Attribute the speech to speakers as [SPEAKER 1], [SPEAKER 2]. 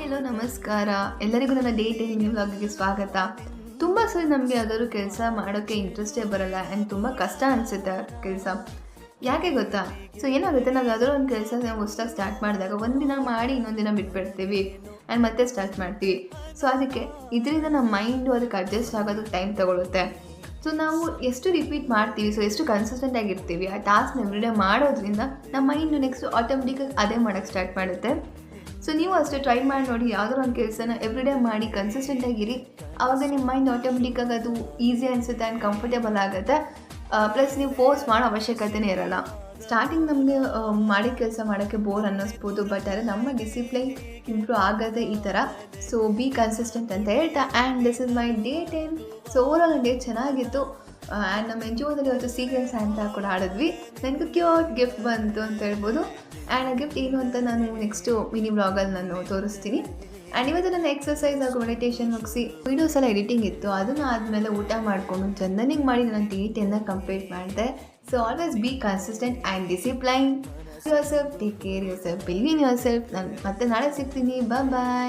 [SPEAKER 1] Hello ನಮಸ್ಕಾರ ಎಲ್ಲರಿಗೂ ನನ್ನ ಡೇ 10 ಮಿನಿ ವ್ಲಾಗಿಗೆ ಸ್ವಾಗತ. ತುಂಬ ಸರಿ ನಮಗೆ ಯಾವ್ದಾದ್ರು ಕೆಲಸ ಮಾಡೋಕ್ಕೆ ಇಂಟ್ರೆಸ್ಟೇ ಬರಲ್ಲ ಆ್ಯಂಡ್ ತುಂಬ ಕಷ್ಟ ಅನಿಸುತ್ತೆ ಕೆಲಸ. ಯಾಕೆ ಗೊತ್ತಾ? ಸೊ ಏನಾಗುತ್ತೆ, ನಾವು ಯಾವ್ದಾದ್ರು ಒಂದು ಕೆಲಸ ಹೊಸ್ದಾಗಿ ಸ್ಟಾರ್ಟ್ ಮಾಡಿದಾಗ ಒಂದಿನ ಮಾಡಿ ಇನ್ನೊಂದಿನ ಬಿಟ್ಬಿಡ್ತೀವಿ ಆ್ಯಂಡ್ ಮತ್ತೆ ಸ್ಟಾರ್ಟ್ ಮಾಡ್ತೀವಿ. ಸೊ ಅದಕ್ಕೆ ಇದರಿಂದ ನಮ್ಮ ಮೈಂಡು ಅದಕ್ಕೆ ಅಡ್ಜಸ್ಟ್ ಆಗೋದಕ್ಕೆ ಟೈಮ್ ತೊಗೊಳುತ್ತೆ. ಸೊ ನಾವು ಎಷ್ಟು ರಿಪೀಟ್ ಮಾಡ್ತೀವಿ, ಸೊ ಎಷ್ಟು ಕನ್ಸಿಸ್ಟೆಂಟ್ ಆಗಿರ್ತೀವಿ ಆ ಟಾಸ್ಕ್ನ ಎವ್ರಿಡೇ ಮಾಡೋದ್ರಿಂದ ನಮ್ಮ ಮೈಂಡು ನೆಕ್ಸ್ಟ್ ಆಟೋಮೆಟಿಕಾಗಿ ಅದೇ ಮಾಡೋಕ್ಕೆ ಸ್ಟಾರ್ಟ್ ಮಾಡುತ್ತೆ. ಸೊ ನೀವು ಅಷ್ಟೇ ಟ್ರೈ ಮಾಡಿ ನೋಡಿ, ಯಾವುದಾದ್ರು ಒಂದು ಕೆಲಸನ ಎವ್ರಿಡೇ ಮಾಡಿ ಕನ್ಸಿಸ್ಟೆಂಟಾಗಿರಿ. ಆವಾಗ ನಿಮ್ಮ ಮೈಂಡ್ ಆಟೋಮೆಟಿಕ್ಕಾಗಿ ಅದು ಈಸಿ ಅನಿಸುತ್ತೆ ಆ್ಯಂಡ್ ಕಂಫರ್ಟೇಬಲ್ ಆಗುತ್ತೆ. ಪ್ಲಸ್ ನೀವು ಫೋರ್ಸ್ ಮಾಡೋ ಅವಶ್ಯಕತೆನೇ ಇರಲ್ಲ. ಸ್ಟಾರ್ಟಿಂಗ್ ನಮಗೆ ಮಾಡಿ ಕೆಲಸ ಮಾಡೋಕ್ಕೆ ಬೋರ್ ಅನ್ನಿಸ್ಬೋದು, ಬಟ್ ಆದರೆ ನಮ್ಮ ಡಿಸಿಪ್ಲೈನ್ ಇಂಪ್ರೂವ್ ಆಗೋದೇ ಈ ಥರ. ಸೊ ಬಿ ಕನ್ಸಿಸ್ಟೆಂಟ್ ಅಂತ ಹೇಳ್ತಾ and this is my day 10. So overall day ಚೆನ್ನಾಗಿತ್ತು ಆ್ಯಂಡ್ ನಮ್ಮ ಎನ್.ಜಿ.ಒದಲ್ಲಿ ಇವತ್ತು ಸೀಕ್ರೆಟ್ ಸ್ಯಾಂಟಾ ಕೂಡ ಆಡಿದ್ವಿ. ನನಗೆ ಕ್ಯೂಟ್ ಗಿಫ್ಟ್ ಬಂತು ಅಂತ ಹೇಳ್ಬೋದು. ಆ್ಯಂಡ್ ಆ ಗಿಫ್ಟ್ ಏನು ಅಂತ ನಾನು ನೆಕ್ಸ್ಟು ಮಿನಿ ವ್ಲಾಗಲ್ಲಿ ನಾನು ತೋರಿಸ್ತೀನಿ. ಆ್ಯಂಡ್ ಇವತ್ತು ನನ್ನ ಎಕ್ಸಸೈಸ್ ಹಾಗೂ ಮೆಡಿಟೇಷನ್ ಮುಗಿಸಿ ವೀಡಿಯೋಸ್ ಎಲ್ಲ ಎಡಿಟಿಂಗ್ ಇತ್ತು, ಅದನ್ನು ಆದಮೇಲೆ ಊಟ ಮಾಡಿಕೊಂಡು ಚಂದನಿಗೆ ಮಾಡಿ ನನ್ನ ಡೇ 10ನ ಕಂಪ್ಲೀಟ್ ಮಾಡಿದೆ. So always B consistent and discipline your self, take care your self, believe in your self. ನಾನು ಮತ್ತೆ ನಾಳೆ ಸಿಗ್ತೀನಿ. ಬಾಯ್.